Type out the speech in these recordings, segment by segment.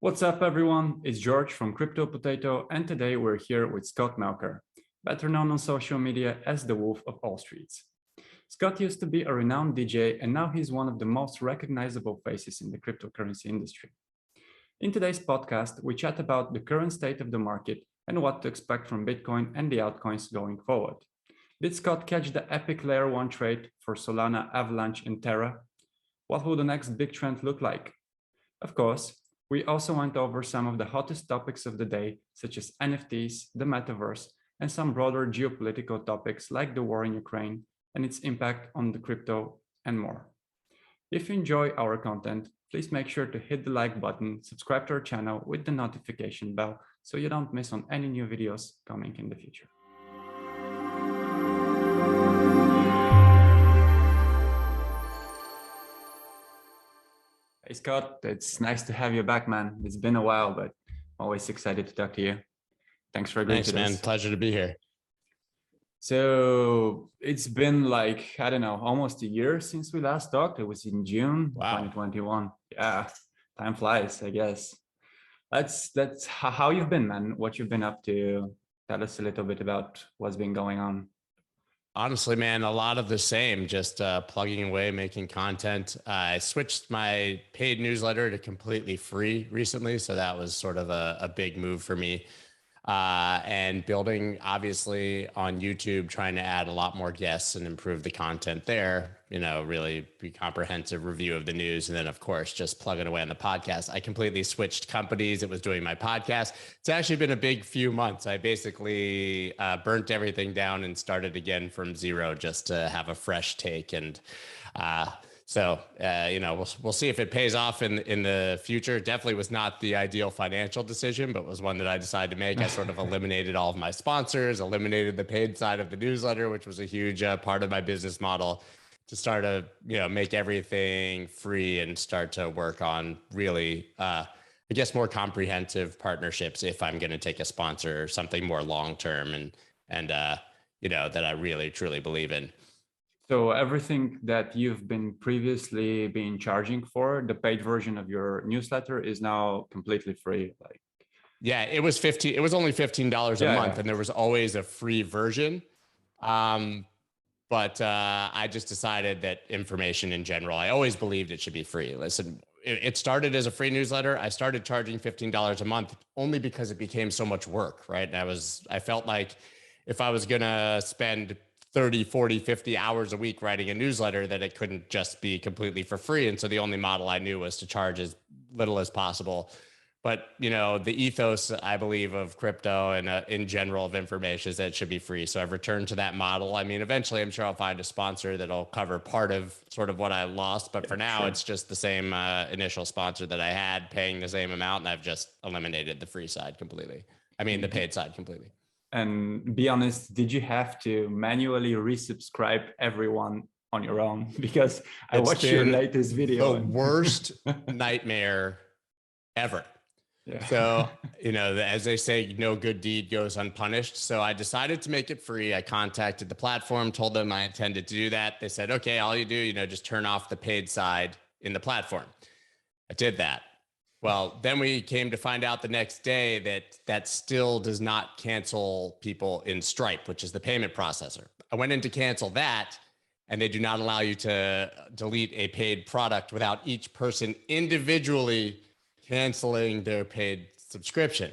What's up, everyone? It's George from Crypto Potato, and today we're here with Scott Melker, better known on social media as the Wolf of All Streets. Scott used to be a renowned DJ, and now he's one of the most recognizable faces in the cryptocurrency industry. In today's podcast, we chat about the current state of the market and what to expect from Bitcoin and the altcoins going forward. Did Scott catch the epic Layer 1 trade for Solana, Avalanche, and Terra? What will the next big trend look like? Of course, we also went over some of the hottest topics of the day, such as NFTs, the metaverse, and some broader geopolitical topics like the war in Ukraine and its impact on the crypto and more. If you enjoy our content, please make sure to hit the like button, subscribe to our channel with the notification bell so you don't miss on any new videos coming in the future. Hey Scott, it's nice to have you back, man. It's been a while, but always excited to talk to you. Thanks for agreeing to this. Thanks, man. Pleasure to be here. So it's been like, I don't know, almost a year since we last talked. It was in June 2021. Yeah, time flies, I guess. That's how you've been, man. What you've been up to. Tell us a little bit about what's been going on. Honestly, man, a lot of the same, just plugging away, making content. I switched my paid newsletter to completely free recently. So that was sort of a big move for me. And building, obviously, on YouTube, trying to add a lot more guests and improve the content there, really be comprehensive review of the news. And then, of course, just plugging away on the podcast. I completely switched companies. It was doing my podcast. It's actually been a big few months. I basically burnt everything down and started again from zero just to have a fresh take. And So, we'll see if it pays off in the future. Definitely was not the ideal financial decision, but was one that I decided to make. I sort of eliminated all of my sponsors, eliminated the paid side of the newsletter, which was a huge part of my business model, to start to, make everything free and start to work on really, more comprehensive partnerships if I'm going to take a sponsor or something more long-term and that I really, truly believe in. So everything that you've been previously been charging for, the paid version of your newsletter is now completely free. Yeah, it was only $15 a month, and there was always a free version. But I just decided that information in general, I always believed it should be free. Listen, it started as a free newsletter. I started charging $15 a month only because it became so much work, right? And I felt like if I was gonna spend 30, 40, 50 hours a week writing a newsletter, that it couldn't just be completely for free. And so the only model I knew was to charge as little as possible. But, the ethos, I believe, of crypto and in general of information is that it should be free. So I've returned to that model. I mean, eventually I'm sure I'll find a sponsor that'll cover part of sort of what I lost. But for now, It's just the same initial sponsor that I had paying the same amount. And I've just eliminated the free side completely. I mean, the paid side completely. And be honest, did you have to manually resubscribe everyone on your own? Because I watched your latest video. The worst nightmare ever. Yeah. So, as they say, no good deed goes unpunished. So I decided to make it free. I contacted the platform, told them I intended to do that. They said, okay, all you do, just turn off the paid side in the platform. I did that. Well, then we came to find out the next day that still does not cancel people in Stripe, which is the payment processor. I went in to cancel that, and they do not allow you to delete a paid product without each person individually canceling their paid subscription.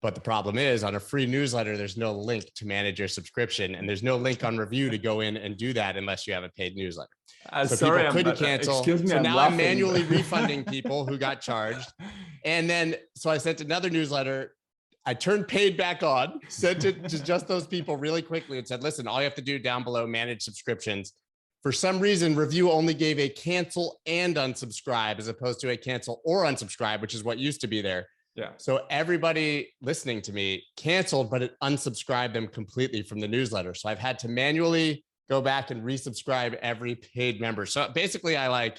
But the problem is, on a free newsletter, there's no link to manage your subscription, and there's no link on review to go in and do that unless you have a paid newsletter. So sorry, people couldn't cancel. Excuse me, so now laughing. I'm manually refunding people who got charged. And then, so I sent another newsletter. I turned paid back on, sent it to just those people really quickly and said, listen, all you have to do down below, manage subscriptions. For some reason, review only gave a cancel and unsubscribe as opposed to a cancel or unsubscribe, which is what used to be there. Yeah. So everybody listening to me canceled, but it unsubscribed them completely from the newsletter. So I've had to manually go back and resubscribe every paid member. So basically I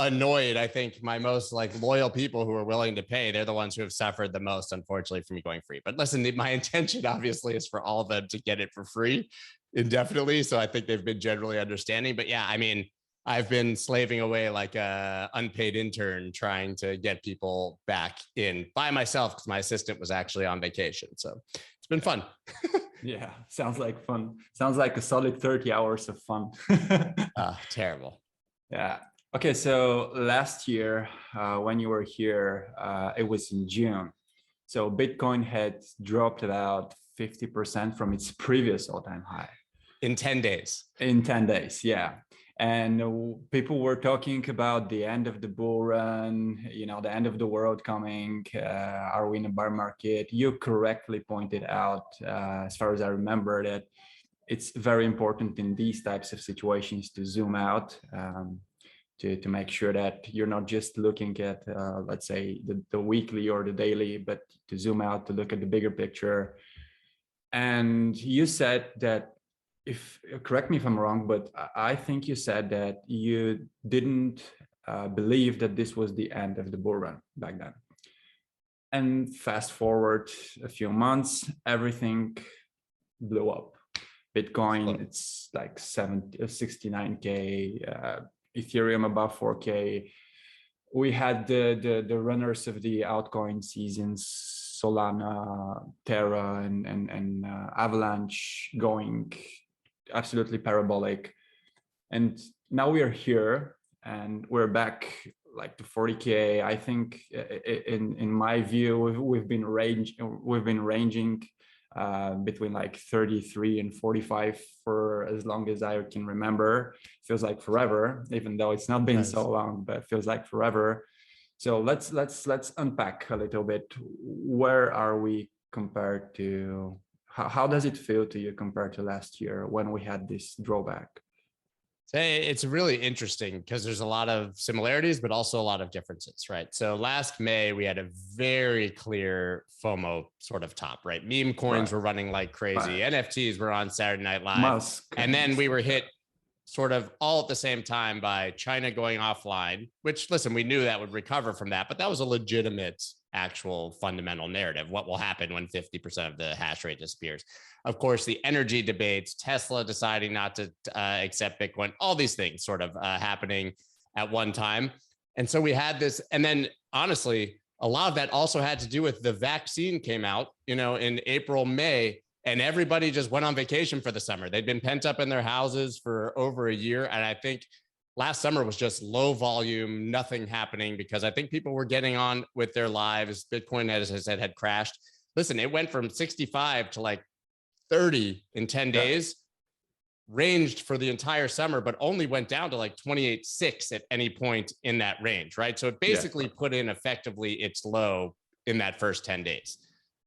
annoyed, I think, my most loyal people who are willing to pay. They're the ones who have suffered the most, unfortunately, from me going free. But listen, my intention obviously is for all of them to get it for free indefinitely. So I think they've been generally understanding. But yeah, I mean, I've been slaving away like a unpaid intern trying to get people back in by myself because my assistant was actually on vacation. So it's been fun. Yeah, sounds like fun. Sounds like a solid 30 hours of fun. Terrible. Yeah. Okay, so last year when you were here, it was in June. So Bitcoin had dropped about 50% from its previous all-time high. In 10 days. In 10 days, yeah. And people were talking about the end of the bull run, the end of the world coming. Are we in a bear market? You correctly pointed out, as far as I remember, that it's very important in these types of situations to zoom out, to make sure that you're not just looking at, let's say, the weekly or the daily, but to zoom out, to look at the bigger picture. And you said that, correct me if I'm wrong, but I think you said that you didn't believe that this was the end of the bull run back then. And fast forward a few months, everything blew up. Bitcoin, it's like 69K, Ethereum above 4K. We had the runners of the altcoin seasons, Solana, Terra, and Avalanche going absolutely parabolic. And now we are here and we're back like to 40K. I think in my view, we've been ranging between like 33 and 45 for as long as I can remember. Feels like forever, even though it's not been so long, but it feels like forever. So let's unpack a little bit. Where are we compared to, how does it feel to you compared to last year when we had this drawback? It's really interesting because there's a lot of similarities, but also a lot of differences, right? So last May, we had a very clear FOMO sort of top, right? Meme coins were running like crazy. NFTs were on Saturday Night Live. Musk. And then we were hit sort of all at the same time by China going offline, which, listen, we knew that would recover from that, but that was a legitimate, actual fundamental narrative. What will happen when 50% of the hash rate disappears? Of course, the energy debates, Tesla deciding not to accept Bitcoin, all these things sort of happening at one time. And so we had this, and then honestly, a lot of that also had to do with the vaccine came out, in April, May, and everybody just went on vacation for the summer. They'd been pent up in their houses for over a year. And I think last summer was just low volume, nothing happening because I think people were getting on with their lives. Bitcoin, as I said, had crashed. Listen, it went from 65 to like 30 in 10 days, ranged for the entire summer, but only went down to like 28.6 at any point in that range, right? So it basically put in effectively its low in that first 10 days,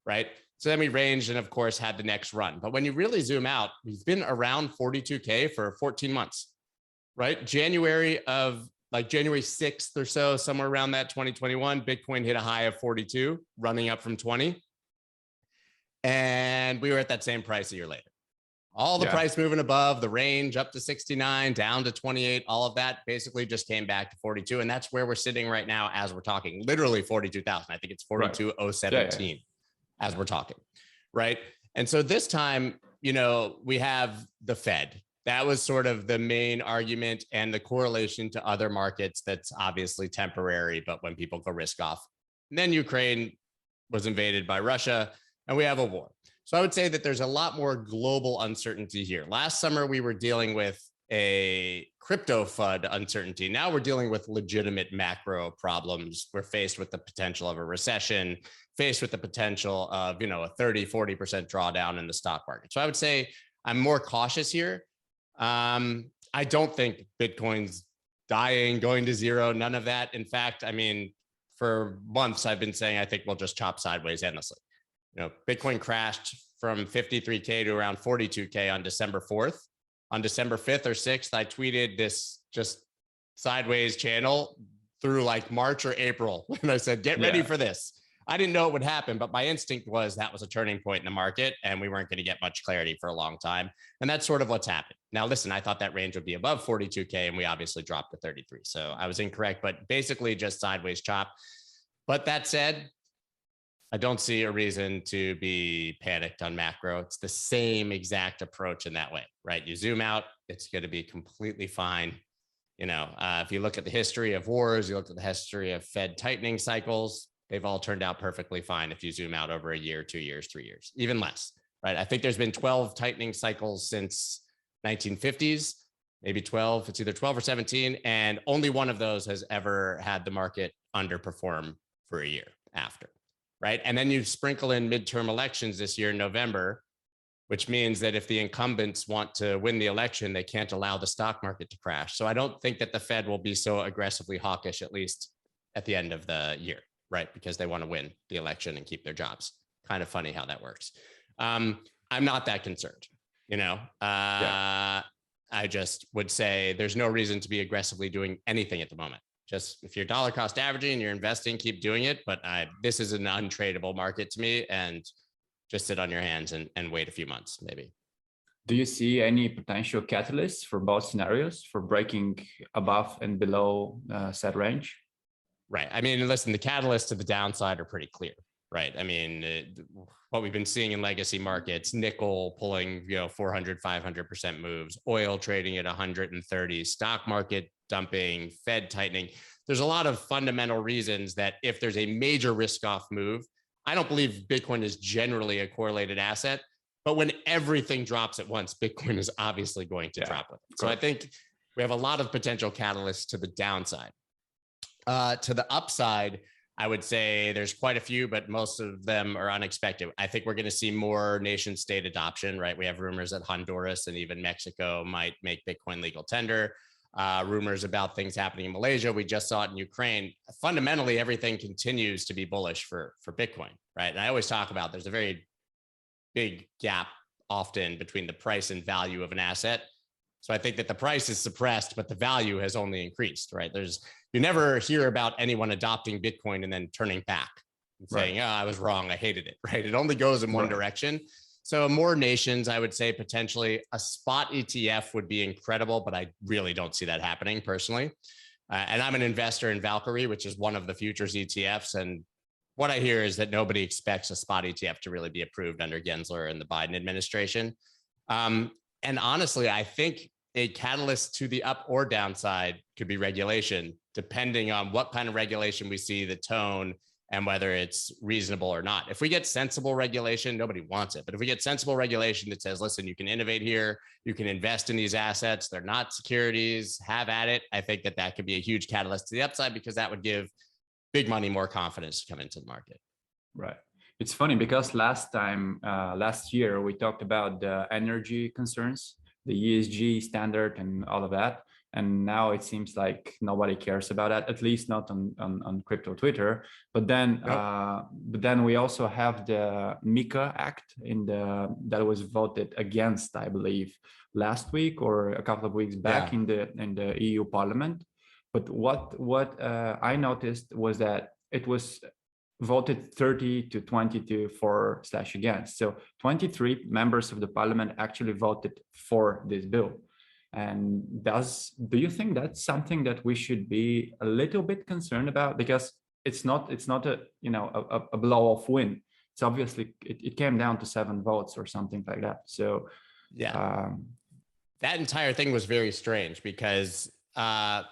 right? So then we ranged and of course had the next run. But when you really zoom out, we've been around 42K for 14 months, right? January 6th or so, somewhere around that 2021, Bitcoin hit a high of 42, running up from 20. And we were at that same price a year later. All the price moving above the range up to 69, down to 28, all of that basically just came back to 42. And that's where we're sitting right now as we're talking, literally 42,000. I think it's 42,017 as we're talking, right? And so this time, we have the Fed. That was sort of the main argument and the correlation to other markets that's obviously temporary, but when people go risk off. And then Ukraine was invaded by Russia and we have a war. So I would say that there's a lot more global uncertainty here. Last summer, we were dealing with a crypto FUD uncertainty. Now we're dealing with legitimate macro problems. We're faced with the potential of a recession, faced with the potential of, a 30, 40% drawdown in the stock market. So I would say I'm more cautious here. I don't think Bitcoin's dying, going to zero, none of that. In fact, for months, I've been saying, I think we'll just chop sideways endlessly. Bitcoin crashed from 53K to around 42K on December 4th. On December 5th or 6th, I tweeted this just sideways channel through like March or April. And I said, get ready for this. I didn't know it would happen, but my instinct was that was a turning point in the market and we weren't going to get much clarity for a long time. And that's sort of what's happened. Now, listen, I thought that range would be above 42K and we obviously dropped to 33. So I was incorrect, but basically just sideways chop. But that said, I don't see a reason to be panicked on macro. It's the same exact approach in that way, right? You zoom out, it's going to be completely fine. If you look at the history of wars, you look at the history of Fed tightening cycles, they've all turned out perfectly fine if you zoom out over a year, 2 years, 3 years, even less, right? I think there's been 12 tightening cycles since 1950s, maybe 12. It's either 12 or 17. And only one of those has ever had the market underperform for a year after, right? And then you sprinkle in midterm elections this year in November, which means that if the incumbents want to win the election, they can't allow the stock market to crash. So I don't think that the Fed will be so aggressively hawkish, at least at the end of the year, right? Because they want to win the election and keep their jobs. Kind of funny how that works. I'm not that concerned, I just would say there's no reason to be aggressively doing anything at the moment. Just if you're dollar cost averaging and you're investing, keep doing it. But this is an untradeable market to me, and just sit on your hands and wait a few months, maybe. Do you see any potential catalysts for both scenarios for breaking above and below set range? Right. I mean, listen, the catalysts to the downside are pretty clear, right? I mean, what we've been seeing in legacy markets, nickel pulling, 400, 500% moves, oil trading at 130, stock market dumping, Fed tightening. There's a lot of fundamental reasons that if there's a major risk off move, I don't believe Bitcoin is generally a correlated asset, but when everything drops at once, Bitcoin is obviously going to drop with it. So I think we have a lot of potential catalysts to the downside. To the upside, I would say there's quite a few, but most of them are unexpected. I think we're going to see more nation state adoption, right? We have rumors that Honduras and even Mexico might make Bitcoin legal tender. Rumors about things happening in Malaysia. We just saw it in Ukraine. Fundamentally, everything continues to be bullish for Bitcoin, right? And I always talk about there's a very big gap often between the price and value of an asset. So I think that the price is suppressed, but the value has only increased, right? You never hear about anyone adopting Bitcoin and then turning back and saying, I was wrong, I hated it, right? It only goes in one direction. So more nations, I would say potentially a spot ETF would be incredible, but I really don't see that happening personally. And I'm an investor in Valkyrie, which is one of the futures ETFs. And what I hear is that nobody expects a spot ETF to really be approved under Gensler and the Biden administration. And honestly, I think a catalyst to the up or downside could be regulation, depending on what kind of regulation we see, the tone, and whether it's reasonable or not. If we get sensible regulation, nobody wants it. But if we get sensible regulation that says, listen, you can innovate here, you can invest in these assets, they're not securities, have at it. I think that could be a huge catalyst to the upside, because that would give big money more confidence to come into the market. Right. It's funny because last year, we talked about the energy concerns, the ESG standard and all of that. And now it seems like nobody cares about that, at least not on crypto Twitter. But then, we also have the MIKA Act that was voted against, I believe, last week or a couple of weeks back in the EU Parliament. But what I noticed was that it was voted 30 to 22 for / against. So 23 members of the Parliament actually voted for this bill. And do you think that's something that we should be a little bit concerned about? Because it's not a blow off win. It's obviously it came down to 7 votes or something like that. So that entire thing was very strange because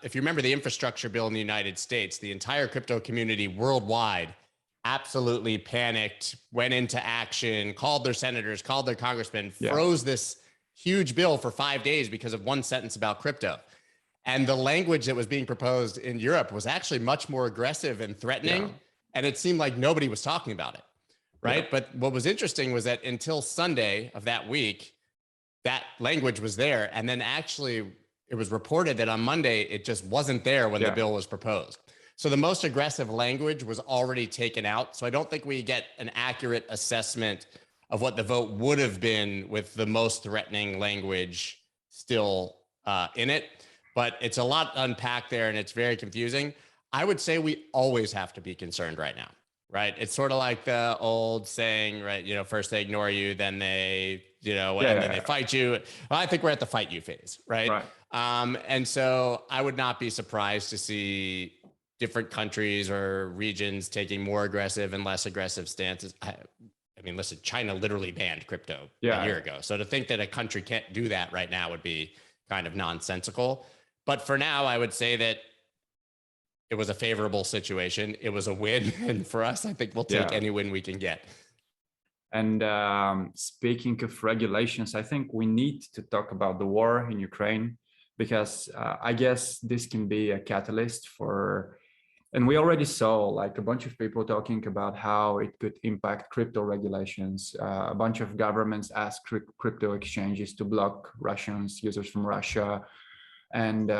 if you remember the infrastructure bill in the United States, the entire crypto community worldwide absolutely panicked, went into action, called their senators, called their congressmen, froze this huge bill for 5 days because of one sentence about crypto. And the language that was being proposed in Europe was actually much more aggressive and threatening. And it seemed like nobody was talking about it, right? But what was interesting was that until Sunday of that week, that language was there. And then actually it was reported that on Monday, it just wasn't there when the bill was proposed. So the most aggressive language was already taken out. So I don't think we get an accurate assessment of what the vote would have been with the most threatening language still in it. But it's a lot to unpack there and it's very confusing. I would say we always have to be concerned right now, right? It's sort of like the old saying, right? First they ignore you, then they, then they fight you. Well, I think we're at the fight you phase, right? And so I would not be surprised to see different countries or regions taking more aggressive and less aggressive stances. I mean, listen, China literally banned crypto a year ago. So to think that a country can't do that right now would be kind of nonsensical. But for now, I would say that it was a favorable situation. It was a win. And for us, I think we'll take any win we can get. And speaking of regulations, I think we need to talk about the war in Ukraine, because I guess this can be a catalyst for, and we already saw like a bunch of people talking about how it could impact crypto regulations. A bunch of governments asked crypto exchanges to block Russians, users from Russia. And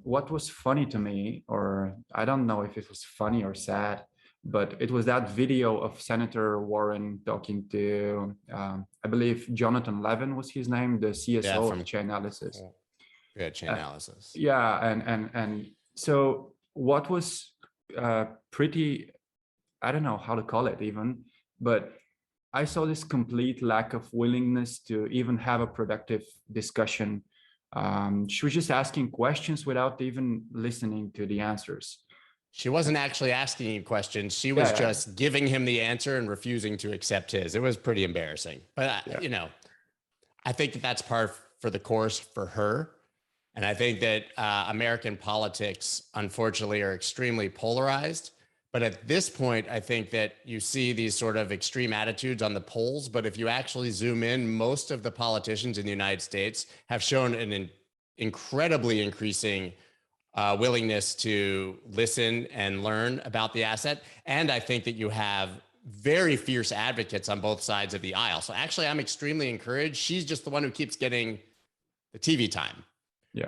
what was funny to me, or I don't know if it was funny or sad, but it was that video of Senator Warren talking to, I believe Jonathan Levin was his name, the CSO of Chainalysis. Yeah, Chainalysis. Yeah, and so what was pretty, I don't know how to call it even, but I saw this complete lack of willingness to even have a productive discussion. She was just asking questions without even listening to the answers. She wasn't actually asking him questions. She was just giving him the answer and refusing to accept his. It was pretty embarrassing. But, you know, I think that that's par for the course for her. And I think that American politics, unfortunately, are extremely polarized. But at this point, I think that you see these sort of extreme attitudes on the polls. But if you actually zoom in, most of the politicians in the United States have shown an incredibly increasing willingness to listen and learn about the asset. And I think that you have very fierce advocates on both sides of the aisle. So actually, I'm extremely encouraged. She's just the one who keeps getting the TV time,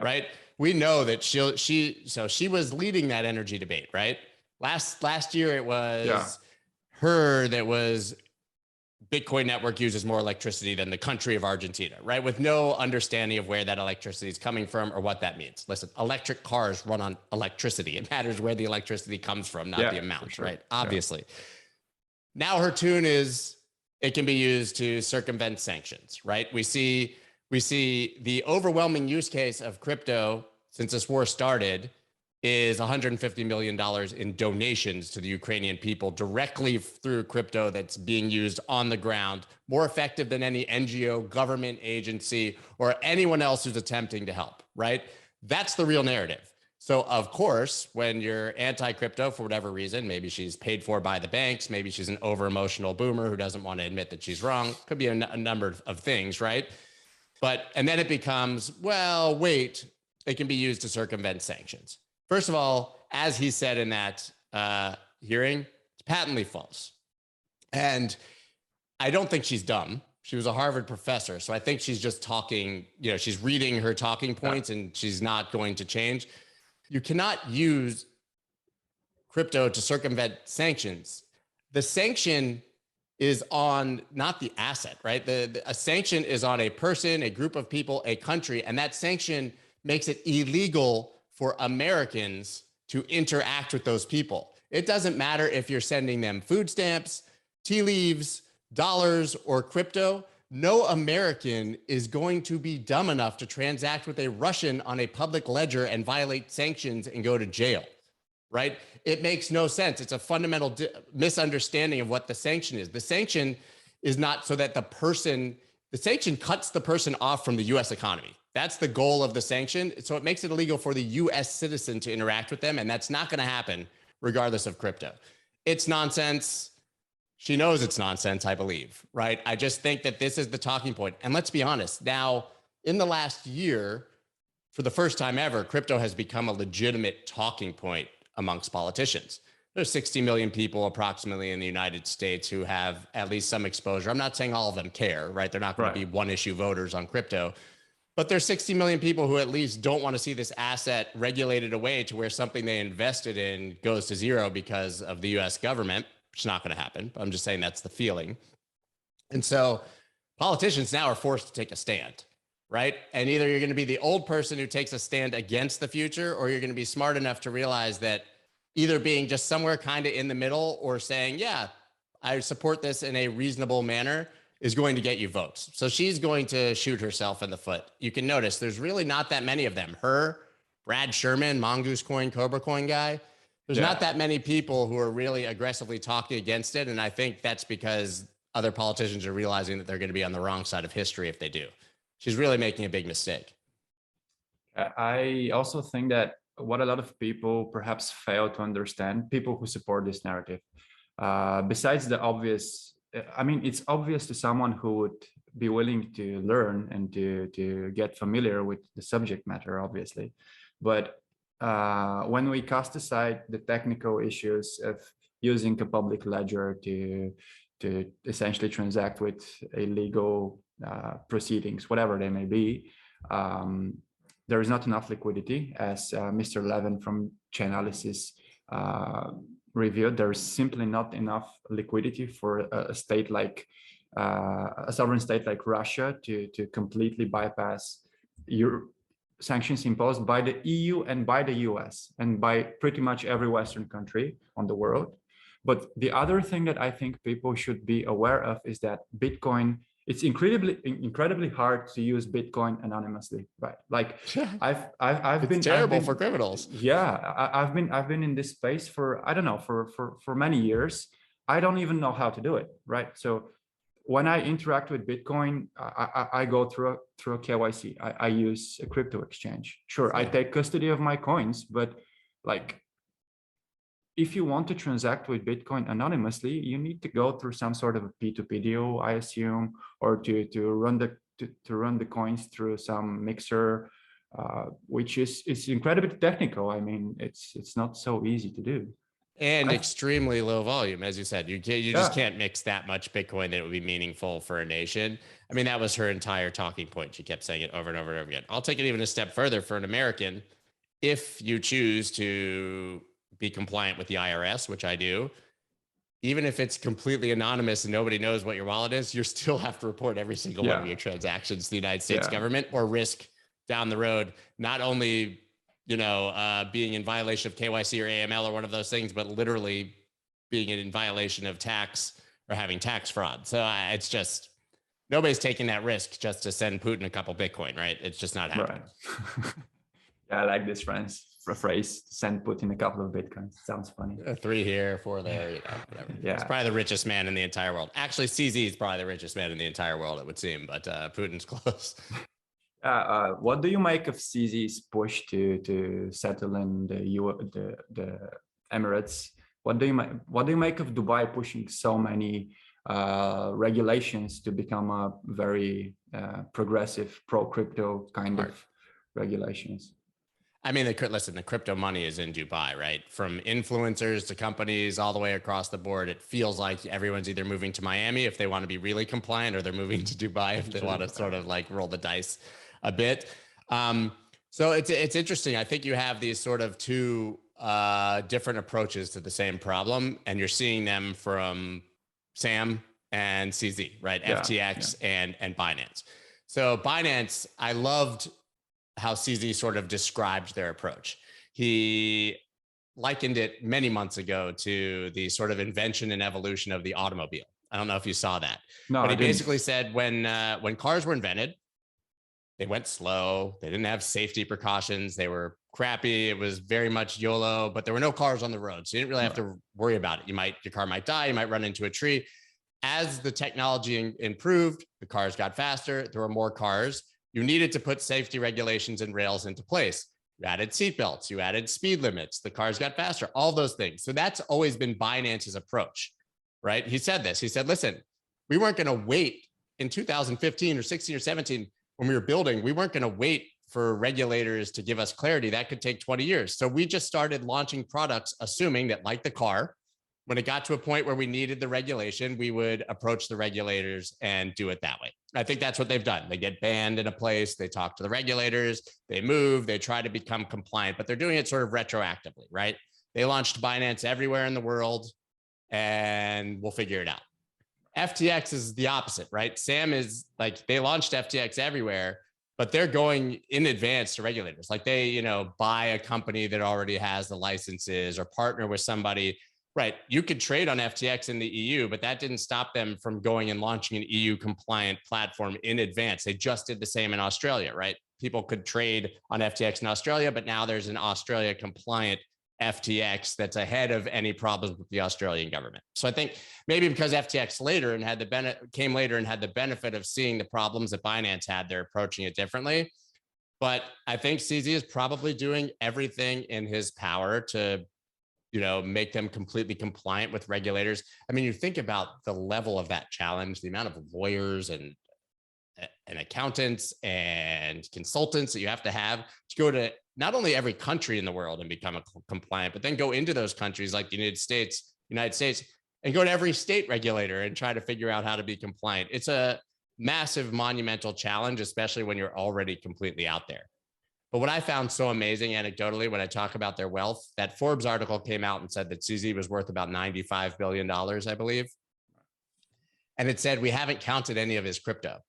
right? We know that she was leading that energy debate, right? Last year, it was her that was Bitcoin network uses more electricity than the country of Argentina, right? With no understanding of where that electricity is coming from or what that means. Listen, electric cars run on electricity. It matters where the electricity comes from, not the amount, right? Obviously. Now her tune is it can be used to circumvent sanctions, right? We see the overwhelming use case of crypto since this war started is $150 million in donations to the Ukrainian people directly through crypto that's being used on the ground, more effective than any NGO, government agency, or anyone else who's attempting to help, right? That's the real narrative. So of course, when you're anti-crypto for whatever reason, maybe she's paid for by the banks, maybe she's an over-emotional boomer who doesn't want to admit that she's wrong, could be a number of things, right? And then it becomes, well, wait, it can be used to circumvent sanctions. First of all, as he said in that hearing, it's patently false. And I don't think she's dumb. She was a Harvard professor. So I think she's just talking, you know, she's reading her talking points and she's not going to change. You cannot use crypto to circumvent sanctions. The sanction is on not the asset, right? A sanction is on a person, a group of people, a country, and that sanction makes it illegal for Americans to interact with those people. It doesn't matter if you're sending them food stamps, tea leaves, dollars, or crypto. No American is going to be dumb enough to transact with a Russian on a public ledger and violate sanctions and go to jail, right? It makes no sense. It's a fundamental misunderstanding of what the sanction is. The sanction is not so that the sanction cuts the person off from the US economy. That's the goal of the sanction. So it makes it illegal for the US citizen to interact with them. And that's not going to happen regardless of crypto. It's nonsense. She knows it's nonsense, I believe, right? I just think that this is the talking point. And let's be honest, now in the last year, for the first time ever, crypto has become a legitimate talking point amongst politicians. There's 60 million people approximately in the United States who have at least some exposure. I'm not saying all of them care, right? They're not going to be one issue voters on crypto. But there's 60 million people who at least don't want to see this asset regulated away to where something they invested in goes to zero because of the US government, which is not going to happen. But I'm just saying that's the feeling. And so politicians now are forced to take a stand, right? And either you're going to be the old person who takes a stand against the future, or you're going to be smart enough to realize that either being just somewhere kind of in the middle or saying, yeah, I support this in a reasonable manner is going to get you votes. So she's going to shoot herself in the foot. You can notice there's really not that many of them. Her, Brad Sherman, Mongoose Coin, Cobra Coin guy. There's not that many people who are really aggressively talking against it. And I think that's because other politicians are realizing that they're going to be on the wrong side of history if they do. She's really making a big mistake. I also think that what a lot of people perhaps fail to understand, people who support this narrative, besides the obvious, I mean, it's obvious to someone who would be willing to learn and to get familiar with the subject matter, obviously. But when we cast aside the technical issues of using a public ledger to essentially transact with illegal proceedings, whatever they may be, there is not enough liquidity, as Mr. Levin from Chainalysis reviewed. There is simply not enough liquidity for a state like a sovereign state like Russia to completely bypass sanctions imposed by the EU and by the US and by pretty much every Western country on the world. But the other thing that I think people should be aware of is that Bitcoin, it's incredibly hard to use Bitcoin anonymously, right? Like I've been terrible for criminals. Yeah, I've been in this space for, I don't know, for many years. I don't even know how to do it, right? So when I interact with Bitcoin, I go through a KYC. I use a crypto exchange. Sure, I take custody of my coins, but like, if you want to transact with Bitcoin anonymously, you need to go through some sort of a P2P deal, I assume, or to run the coins through some mixer, which is incredibly technical. I mean, it's not so easy to do. And extremely low volume, as you said. You just can't mix that much Bitcoin that it would be meaningful for a nation. I mean, that was her entire talking point. She kept saying it over and over and over again. I'll take it even a step further for an American. If you choose to be compliant with the IRS, which I do, even if it's completely anonymous and nobody knows what your wallet is, you still have to report every single one of your transactions to the United States government, or risk down the road, not only, being in violation of KYC or AML or one of those things, but literally being in violation of tax or having tax fraud. So it's just, nobody's taking that risk just to send Putin a couple Bitcoin, right? It's just not happening. Right. Yeah, I like this phrase, send Putin a couple of Bitcoins. Sounds funny. 3 here, 4 there, whatever. Yeah. He's probably the richest man in the entire world. Actually, CZ is probably the richest man in the entire world, it would seem, but Putin's close. What do you make of CZ's push to settle in the Emirates? What do you make of Dubai pushing so many regulations to become a very progressive pro-crypto kind of regulations? I mean, listen, the crypto money is in Dubai, right? From influencers to companies all the way across the board. It feels like everyone's either moving to Miami if they want to be really compliant, or they're moving to Dubai if they want to sort of like roll the dice a bit. So it's interesting. I think you have these sort of two different approaches to the same problem, and you're seeing them from Sam and CZ, right? Yeah, FTX and Binance. So Binance, I loved how CZ sort of described their approach. He likened it many months ago to the sort of invention and evolution of the automobile. I don't know if you saw that, but he basically said when cars were invented, they went slow. They didn't have safety precautions. They were crappy. It was very much YOLO, but there were no cars on the road. So you didn't really have to worry about it. Your car might die. You might run into a tree. As the technology improved, the cars got faster. There were more cars. You needed to put safety regulations and rails into place. You added seatbelts, you added speed limits, the cars got faster, all those things. So that's always been Binance's approach, right? He said this, he said, listen, we weren't going to wait in 2015 or 16 or 17 when we were building, we weren't going to wait for regulators to give us clarity. That could take 20 years. So we just started launching products, assuming that, like the car, when it got to a point where we needed the regulation, we would approach the regulators and do it that way. I think that's what they've done. They get banned in a place, they talk to the regulators, they move, they try to become compliant, but they're doing it sort of retroactively, right? They launched Binance everywhere in the world, and we'll figure it out. FTX is the opposite, right? Sam is like, they launched FTX everywhere, but they're going in advance to regulators. Like they, buy a company that already has the licenses or partner with somebody. Right. You could trade on FTX in the EU, but that didn't stop them from going and launching an EU compliant platform in advance. They just did the same in Australia, right? People could trade on FTX in Australia, but now there's an Australia compliant FTX that's ahead of any problems with the Australian government. So I think maybe because FTX came later and had the benefit of seeing the problems that Binance had, they're approaching it differently. But I think CZ is probably doing everything in his power to, make them completely compliant with regulators. I mean, you think about the level of that challenge, the amount of lawyers and accountants and consultants that you have to go to not only every country in the world and become compliant, but then go into those countries like the United States, and go to every state regulator and try to figure out how to be compliant. It's a massive, monumental challenge, especially when you're already completely out there. But what I found so amazing anecdotally when I talk about their wealth, that Forbes article came out and said that CZ was worth about $95 billion, I believe. And it said, we haven't counted any of his crypto.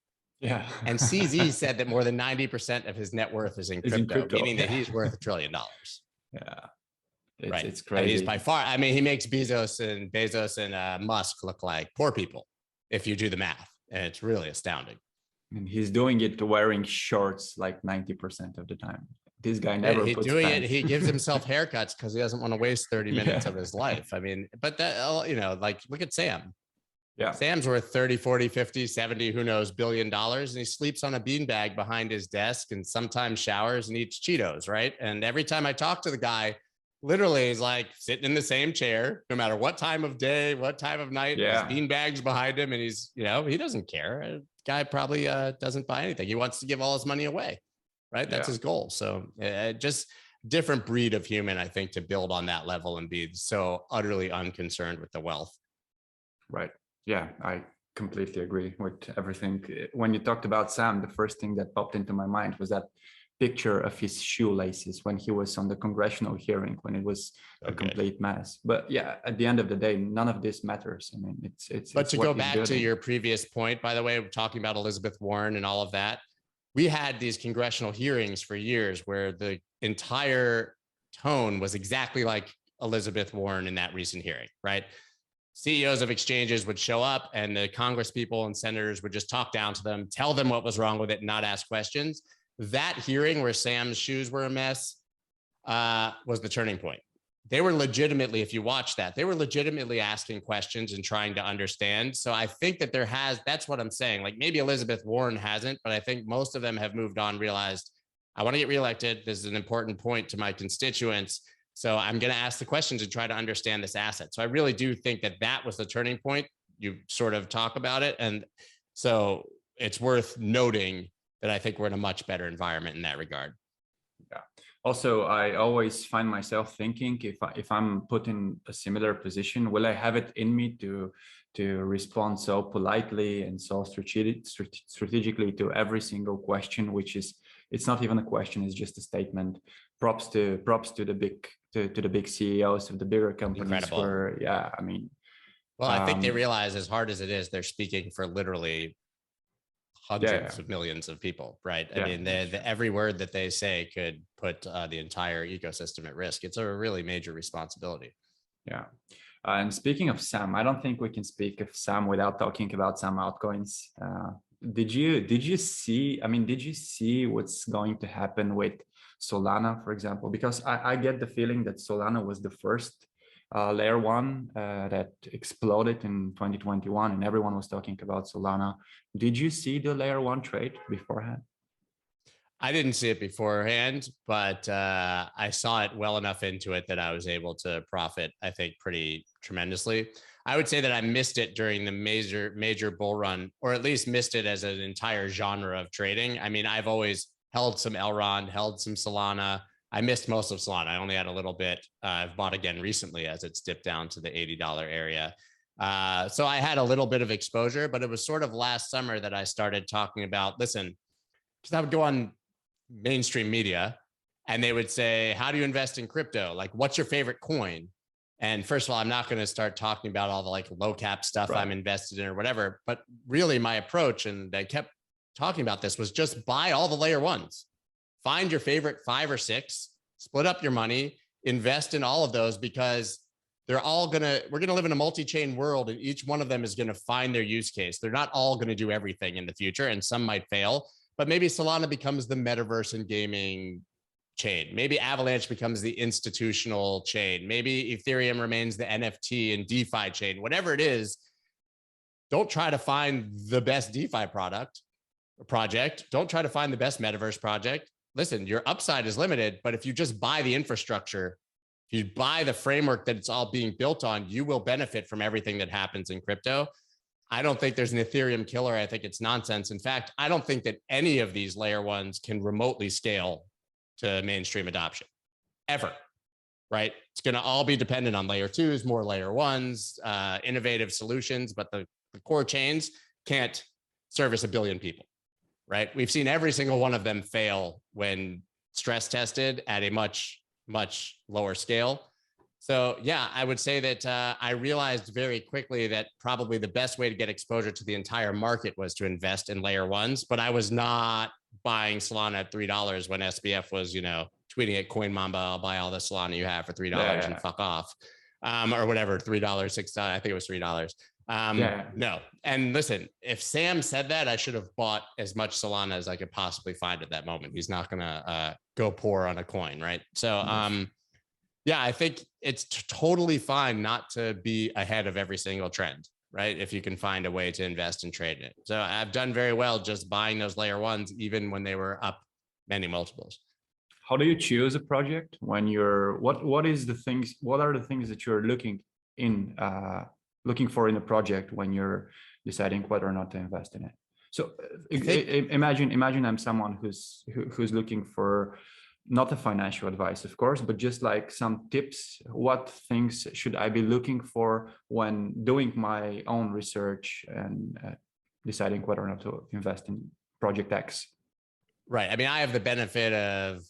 Yeah. And CZ said that more than 90% of his net worth is in crypto, meaning that he's worth $1 trillion. Yeah. It's crazy. And he's by far, he makes Bezos and Musk look like poor people if you do the math. And it's really astounding. And he's doing it wearing shorts like 90% of the time. This guy never puts doing pants. it. He gives himself haircuts because he doesn't want to waste 30 minutes of his life. I mean, but that, like look at Sam. Yeah. Sam's worth 30, 40, 50, 70, who knows, $1 billion. And he sleeps on a beanbag behind his desk and sometimes showers and eats Cheetos, right? And every time I talk to the guy, literally he's like sitting in the same chair, no matter what time of day, what time of night, his beanbags behind him. And he's, he doesn't care. Guy probably doesn't buy anything. He wants to give all his money away, right? That's his goal. So just different breed of human, I think, to build on that level and be so utterly unconcerned with the wealth. Right. Yeah, I completely agree with everything. When you talked about Sam, the first thing that popped into my mind was that picture of his shoelaces when he was on the congressional hearing, when it was a complete mess. But yeah, at the end of the day, none of this matters. I mean, it's. But to go back to your previous point, by the way, talking about Elizabeth Warren and all of that, we had these congressional hearings for years where the entire tone was exactly like Elizabeth Warren in that recent hearing, right? CEOs of exchanges would show up and the Congress people and senators would just talk down to them, tell them what was wrong with it, and not ask questions. That hearing where Sam's shoes were a mess was the turning point. They were legitimately, if you watch that, they were legitimately asking questions and trying to understand. So I think that that's what I'm saying. Like maybe Elizabeth Warren hasn't, but I think most of them have moved on, realized I want to get reelected. This is an important point to my constituents. So I'm going to ask the questions and try to understand this asset. So I really do think that that was the turning point. You sort of talk about it. And so it's worth noting that I think we're in a much better environment in that regard. Yeah. Also, I always find myself thinking, if I'm put in a similar position, will I have it in me to respond so politely and so strategically to every single question, which is, it's not even a question, it's just a statement. Props to the big CEOs of the bigger companies. Incredible. Where, yeah, I mean, well, I think they realize, as hard as it is, they're speaking for literally hundreds of millions of people, right? I mean, every word that they say could put the entire ecosystem at risk. It's a really major responsibility. Yeah. And speaking of Sam, I don't think we can speak of Sam without talking about some altcoins. Did you see what's going to happen with Solana, for example? Because I get the feeling that Solana was the first layer one that exploded in 2021, and everyone was talking about Solana. Did you see the layer one trade beforehand? I didn't see it beforehand, but I saw it well enough into it that I was able to profit, I think, pretty tremendously. I would say that I missed it during the major bull run, or at least missed it as an entire genre of trading. I mean, I've always held some Elrond, held some Solana. I missed most of Solana. I only had a little bit. I've bought again recently as it's dipped down to the $80 area. So I had a little bit of exposure, but it was sort of last summer that I started talking about, listen, because I would go on mainstream media and they would say, how do you invest in crypto? Like, what's your favorite coin? And first of all, I'm not going to start talking about all the like low cap stuff I'm invested in or whatever, but really my approach, and I kept talking about this, was just buy all the layer ones, find your favorite 5 or 6, split up your money, invest in all of those, because we're going to live in a multi-chain world and each one of them is going to find their use case. They're not all going to do everything in the future, and some might fail, but maybe Solana becomes the metaverse and gaming chain. Maybe Avalanche becomes the institutional chain. Maybe Ethereum remains the NFT and DeFi chain. Whatever it is, don't try to find the best DeFi project. Don't try to find the best metaverse project. listen, your upside is limited, but if you just buy the infrastructure, if you buy the framework that it's all being built on, you will benefit from everything that happens in crypto. I don't think there's an Ethereum killer. I think it's nonsense. In fact, I don't think that any of these layer ones can remotely scale to mainstream adoption ever, right? It's going to all be dependent on layer twos, more layer ones, innovative solutions, but the core chains can't service 1 billion people, right? We've seen every single one of them fail when stress tested at a much, much lower scale. So yeah, I would say that I realized very quickly that probably the best way to get exposure to the entire market was to invest in layer ones, but I was not buying Solana at $3 when SBF was, tweeting at Coin Mamba, I'll buy all the Solana you have for $3 and fuck off. Or whatever, $3, $6, I think it was $3. No. And listen, if Sam said that, I should have bought as much Solana as I could possibly find at that moment. He's not going to go pour on a coin, right? So, yeah, I think it's totally fine not to be ahead of every single trend, right? If you can find a way to invest and trade it. So I've done very well just buying those layer ones, even when they were up many multiples. How do you choose a project when you're, what are the things that you're looking for in a project when you're deciding whether or not to invest in it? So imagine I'm someone who's looking for not a financial advice, of course, but just like some tips. What things should I be looking for when doing my own research and deciding whether or not to invest in project X? Right. I mean, I have the benefit of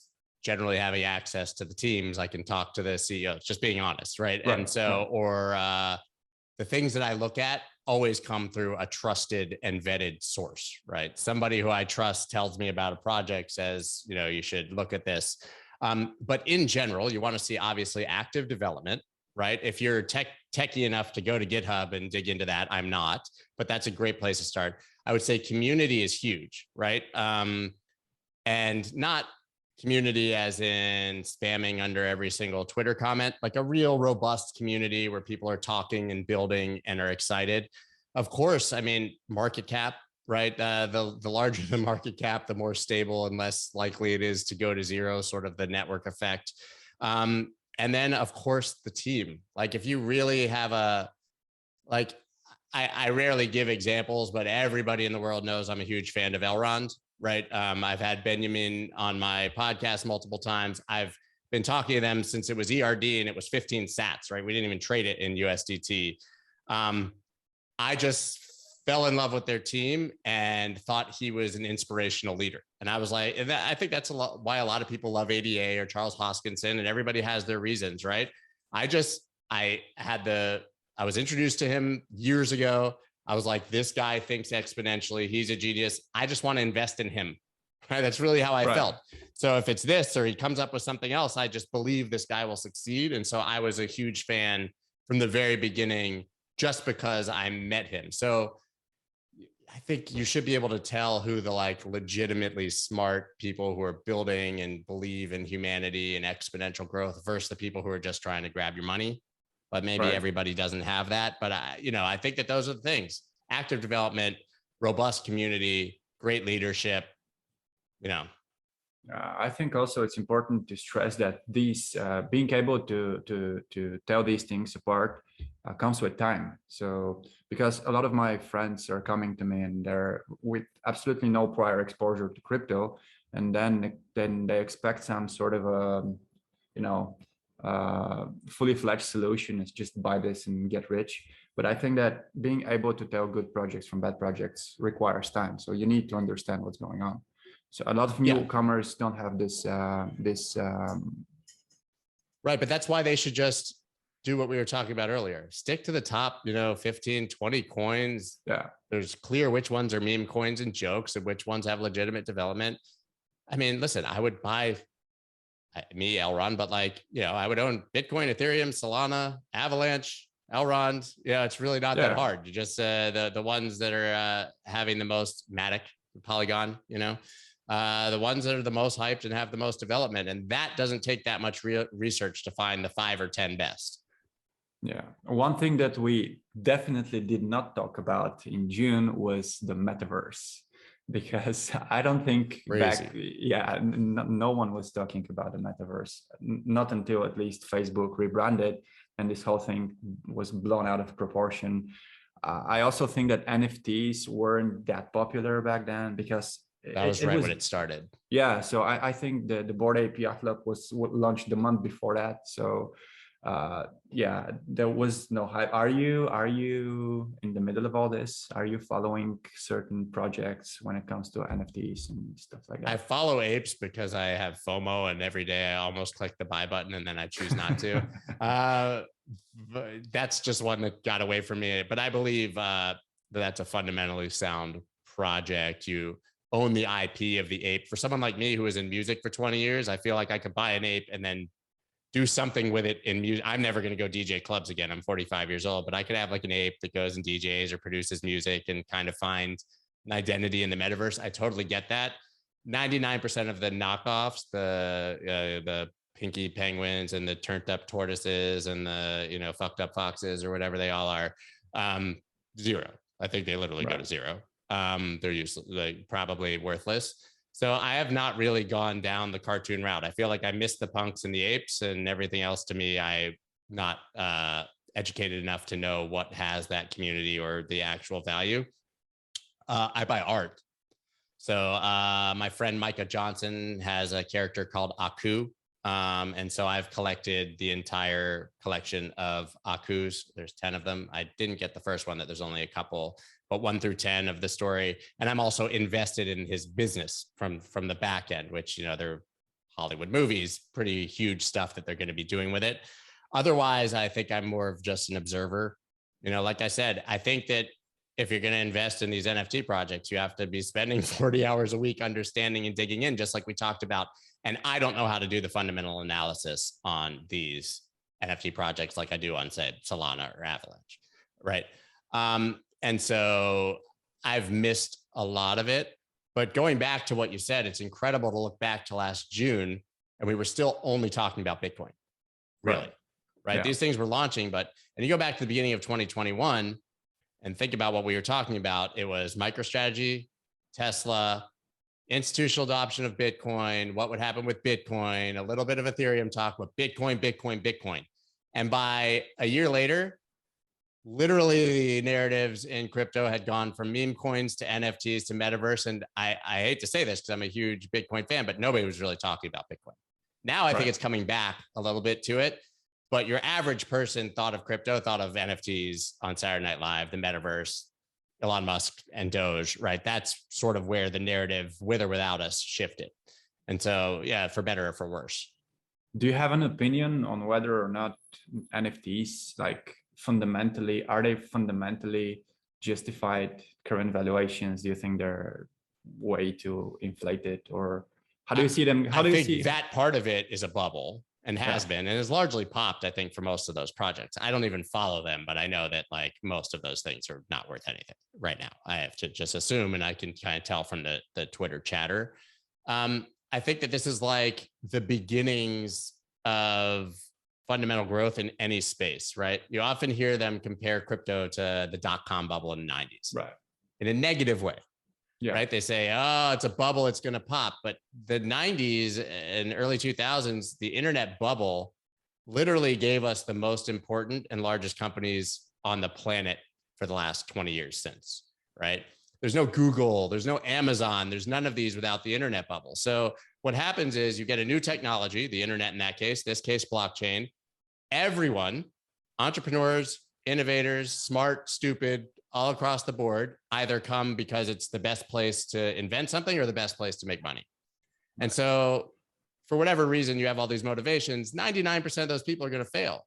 generally having access to the teams. I can talk to the CEOs, just being honest, right? And so, or the things that I look at always come through a trusted and vetted source, right? Somebody who I trust tells me about a project, says, you should look at this. But in general, you want to see obviously active development, right? If you're techie enough to go to GitHub and dig into that, I'm not, but that's a great place to start. I would say community is huge, right? And not community as in spamming under every single Twitter comment, like a real robust community where people are talking and building and are excited. Of course, I mean, market cap, right? The larger the market cap, the more stable and less likely it is to go to zero, sort of the network effect. And then of course the team, like if you really have I rarely give examples, but everybody in the world knows I'm a huge fan of Elrond. Right. I've had Benjamin on my podcast multiple times. I've been talking to them since it was ERD and it was 15 sats, right? We didn't even trade it in USDT. I just fell in love with their team and thought he was an inspirational leader. And I was like, I think that's why a lot of people love ADA or Charles Hoskinson, and everybody has their reasons, right? I was introduced to him years ago. I was like, this guy thinks exponentially. He's a genius. I just want to invest in him. Right? That's really how I felt. So if it's this or he comes up with something else, I just believe this guy will succeed. And so I was a huge fan from the very beginning, just because I met him. So I think you should be able to tell who the legitimately smart people who are building and believe in humanity and exponential growth versus the people who are just trying to grab your money. But maybe everybody doesn't have that. But I think that those are the things: active development, robust community, great leadership. I think also it's important to stress that these being able to tell these things apart comes with time. So because a lot of my friends are coming to me and they're with absolutely no prior exposure to crypto, and then they expect some sort of fully fledged solution is just buy this and get rich. But I think that being able to tell good projects from bad projects requires time. So you need to understand what's going on. So a lot of newcomers don't have this. Right, but that's why they should just do what we were talking about earlier. Stick to the top, 15, 20 coins. Yeah, there's clear which ones are meme coins and jokes and which ones have legitimate development. I mean, listen, I would buy Elrond, but I would own Bitcoin, Ethereum, Solana, Avalanche, Elrond. It's really not that hard. You just the ones that are having the most Matic, Polygon, the ones that are the most hyped and have the most development. And that doesn't take that much research to find the 5 or 10 best. Yeah. One thing that we definitely did not talk about in June was the metaverse. because I don't think back, Crazy. yeah, no one was talking about the metaverse, not until at least Facebook rebranded and this whole thing was blown out of proportion. I also think that NFTs weren't that popular back then because That was it right was, when it started. yeah. So I think the Bored Ape Yacht Club was launched the month before that. So yeah, there was no hype. Are you in the middle of all this? Are you following certain projects when it comes to NFTs and stuff like I that? follow apes because I have FOMO, and every day I almost click the buy button and then I choose not to. That's just one that got away from me. But I believe that's a fundamentally sound project. You own the IP of the ape. For someone like me who was in music for 20 years, I feel like I could buy an ape and then do something with it in music. I'm never going to go DJ clubs again. I'm 45 years old, but I could have like an ape that goes and DJs or produces music and kind of find an identity in the metaverse. I totally get that. 99% of the knockoffs, the pinky penguins and the turned up tortoises and the fucked up foxes or whatever they all are, zero. I think they literally go to zero. They're useless, like probably worthless. So I have not really gone down the cartoon route. I feel like I missed the punks and the apes, and everything else to me, I'm not educated enough to know what has that community or the actual value. I buy art. So my friend Micah Johnson has a character called Aku. And so I've collected the entire collection of Akus. There's 10 of them. I didn't get the first one, that there's only a couple, but 1 through 10 of the story. And I'm also invested in his business from the back end, which, they're Hollywood movies, pretty huge stuff that they're going to be doing with it. Otherwise, I think I'm more of just an observer. Like I said, I think that if you're going to invest in these NFT projects, you have to be spending 40 hours a week understanding and digging in, just like we talked about. And I don't know how to do the fundamental analysis on these NFT projects like I do on, say, Solana or Avalanche, right? And so I've missed a lot of it. But going back to what you said, it's incredible to look back to last June, and we were still only talking about Bitcoin, really, right? Yeah. These things were launching, and you go back to the beginning of 2021, and think about what we were talking about. It was MicroStrategy, Tesla, institutional adoption of Bitcoin, what would happen with Bitcoin, a little bit of Ethereum talk, but Bitcoin. And by a year later, literally the narratives in crypto had gone from meme coins to NFTs to metaverse. And I hate to say this because I'm a huge Bitcoin fan, but nobody was really talking about Bitcoin. Now I think it's coming back a little bit to it. But your average person thought of crypto, thought of NFTs on Saturday Night Live, the metaverse, Elon Musk and Doge, right? That's sort of where the narrative, with or without us, shifted. And so, yeah, for better or for worse. Do you have an opinion on whether or not NFTs, like are they fundamentally justified current valuations? Do you think they're way too inflated, or how do you see them? I think that part of it is a bubble. And has been, and is largely popped, I think, for most of those projects. I don't even follow them, but I know that like most of those things are not worth anything right now. I have to just assume, and I can kind of tell from the Twitter chatter. I think that this is like the beginnings of fundamental growth in any space, right? You often hear them compare crypto to the dot-com bubble in the 90s, right? In a negative way. Yeah. Right. They say, oh, it's a bubble, it's going to pop. But the 90s and early 2000s, the internet bubble literally gave us the most important and largest companies on the planet for the last 20 years since. Right. There's no Google, there's no Amazon, there's none of these without the internet bubble. So what happens is you get a new technology, the internet in that case, this case, blockchain. Everyone, entrepreneurs, innovators, smart, stupid, all across the board, either come because it's the best place to invent something or the best place to make money. And so for whatever reason, you have all these motivations, 99% of those people are going to fail,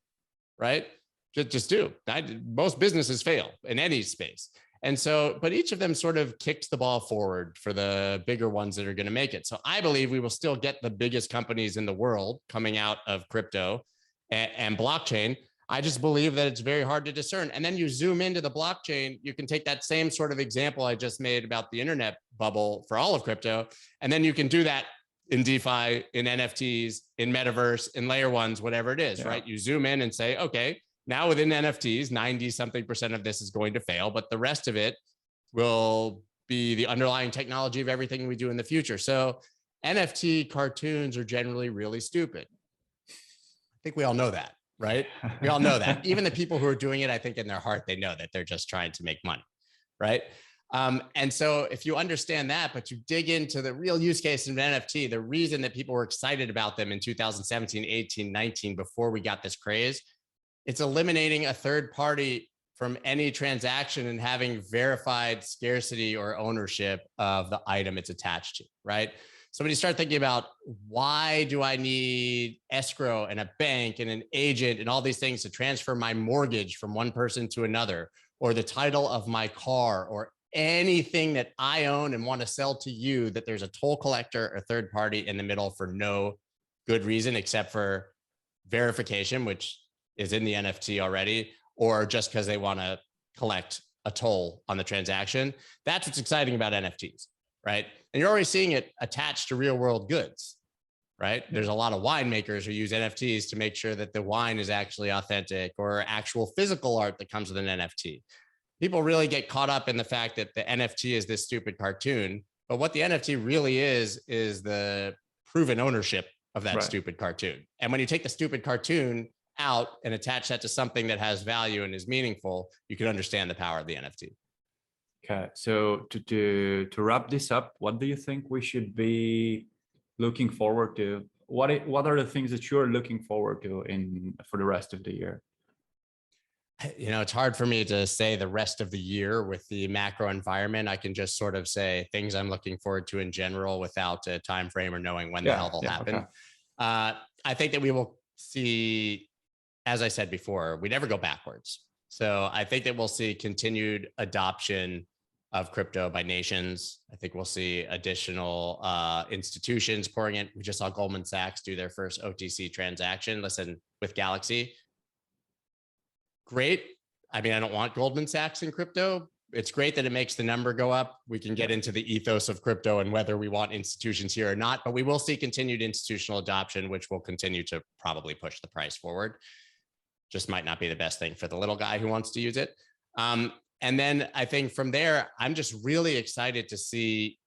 right? Just do. Most businesses fail in any space. And so, but each of them sort of kicks the ball forward for the bigger ones that are going to make it. So I believe we will still get the biggest companies in the world coming out of crypto and blockchain. I just believe that it's very hard to discern. And then you zoom into the blockchain, you can take that same sort of example I just made about the internet bubble for all of crypto. And then you can do that in DeFi, in NFTs, in metaverse, in layer ones, whatever it is, right? You zoom in and say, okay, now within NFTs, 90 something% of this is going to fail, but the rest of it will be the underlying technology of everything we do in the future. So NFT cartoons are generally really stupid. I think we all know that, right? We all know that. Even the people who are doing it, I think in their heart, they know that they're just trying to make money, right? And so if you understand that, but you dig into the real use case of an NFT, the reason that people were excited about them in 2017, 18, 19, before we got this craze, it's eliminating a third party from any transaction and having verified scarcity or ownership of the item it's attached to, right? So when you start thinking about why do I need escrow and a bank and an agent and all these things to transfer my mortgage from one person to another, or the title of my car, or anything that I own and want to sell to you, that there's a toll collector or third party in the middle for no good reason except for verification, which is in the NFT already, or just because they want to collect a toll on the transaction. That's what's exciting about NFTs, right? And you're already seeing it attached to real world goods, right? There's a lot of winemakers who use NFTs to make sure that the wine is actually authentic, or actual physical art that comes with an NFT. People really get caught up in the fact that the NFT is this stupid cartoon, but what the NFT really is the proven ownership of that stupid cartoon. And when you take the stupid cartoon out and attach that to something that has value and is meaningful, you can understand the power of the NFT. Okay, so to wrap this up, what do you think we should be looking forward to? What are the things that you're looking forward to for the rest of the year? You know, it's hard for me to say the rest of the year with the macro environment. I can just sort of say things I'm looking forward to in general without a time frame or knowing when the hell they'll happen. Okay. I think that we will see, as I said before, we never go backwards. So I think that we'll see continued adoption of crypto by nations. I think we'll see additional institutions pouring in. We just saw Goldman Sachs do their first OTC transaction. Listen, with Galaxy. Great. I mean, I don't want Goldman Sachs in crypto. It's great that it makes the number go up. We can get into the ethos of crypto and whether we want institutions here or not, but we will see continued institutional adoption, which will continue to probably push the price forward. Just might not be the best thing for the little guy who wants to use it. And then I think from there, I'm just really excited to see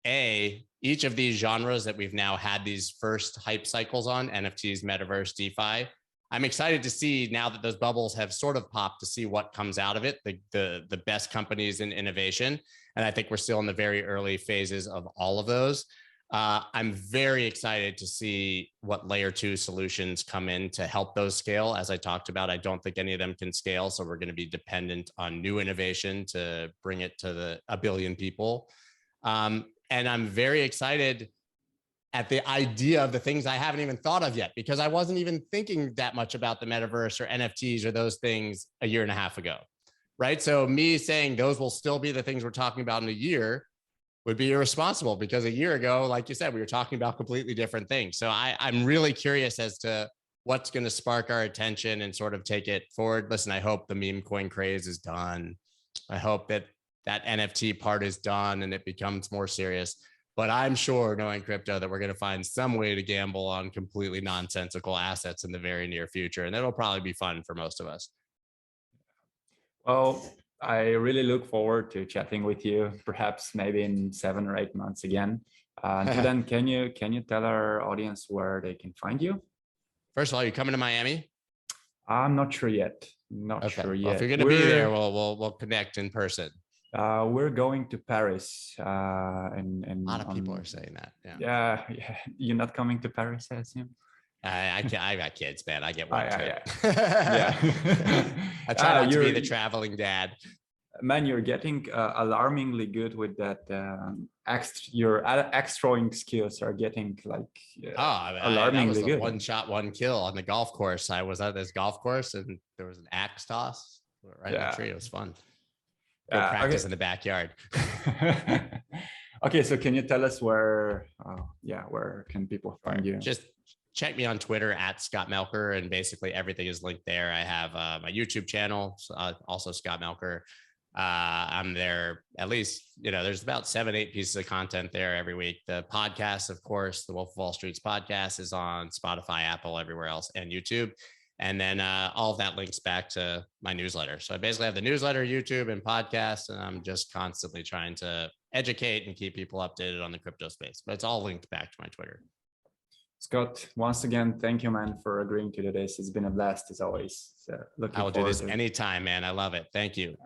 each of these genres that we've now had these first hype cycles on, NFTs, metaverse, DeFi. I'm excited to see, now that those bubbles have sort of popped, to see what comes out of it, the best companies in innovation. And I think we're still in the very early phases of all of those. I'm very excited to see what layer 2 solutions come in to help those scale. As I talked about, I don't think any of them can scale. So we're going to be dependent on new innovation to bring it to a billion people. And I'm very excited at the idea of the things I haven't even thought of yet, because I wasn't even thinking that much about the metaverse or NFTs or those things a year and a half ago, right? So me saying those will still be the things we're talking about in a year would be irresponsible, because a year ago, like you said, we were talking about completely different things. So I'm really curious as to what's going to spark our attention and sort of take it forward. Listen, I hope the meme coin craze is done. I hope that NFT part is done and it becomes more serious. But I'm sure, knowing crypto, that we're going to find some way to gamble on completely nonsensical assets in the very near future. And that'll probably be fun for most of us. Well, I really look forward to chatting with you, perhaps maybe in 7 or 8 months again. Until then, can you tell our audience where they can find you? First of all, you coming to Miami? I'm not sure yet. Not sure yet. Well, if you're going to be there, we'll connect in person. We're going to Paris. And a lot of people are saying that. Yeah. You're not coming to Paris, I assume? I got kids, man. I get one trip. Yeah. I try not to be the traveling dad. Man, you're getting alarmingly good with that. Your extraing skills are getting like alarmingly good. One shot, one kill on the golf course. I was at this golf course and there was an axe toss right in the tree. It was fun. Go practice in the backyard. Okay, so can you tell us where can people find you? Just check me on Twitter at Scott Melker, and basically everything is linked there. I have my YouTube channel, also Scott Melker. I'm there at least, there's about 7-8 pieces of content there every week. The podcast, of course, the Wolf of Wall Street's podcast is on Spotify, Apple, everywhere else, and YouTube. And then all of that links back to my newsletter. So I basically have the newsletter, YouTube, and podcast, and I'm just constantly trying to educate and keep people updated on the crypto space. But it's all linked back to my Twitter. Scott, once again, thank you, man, for agreeing to this. It's been a blast as always. So I will do this anytime, man. I love it. Thank you.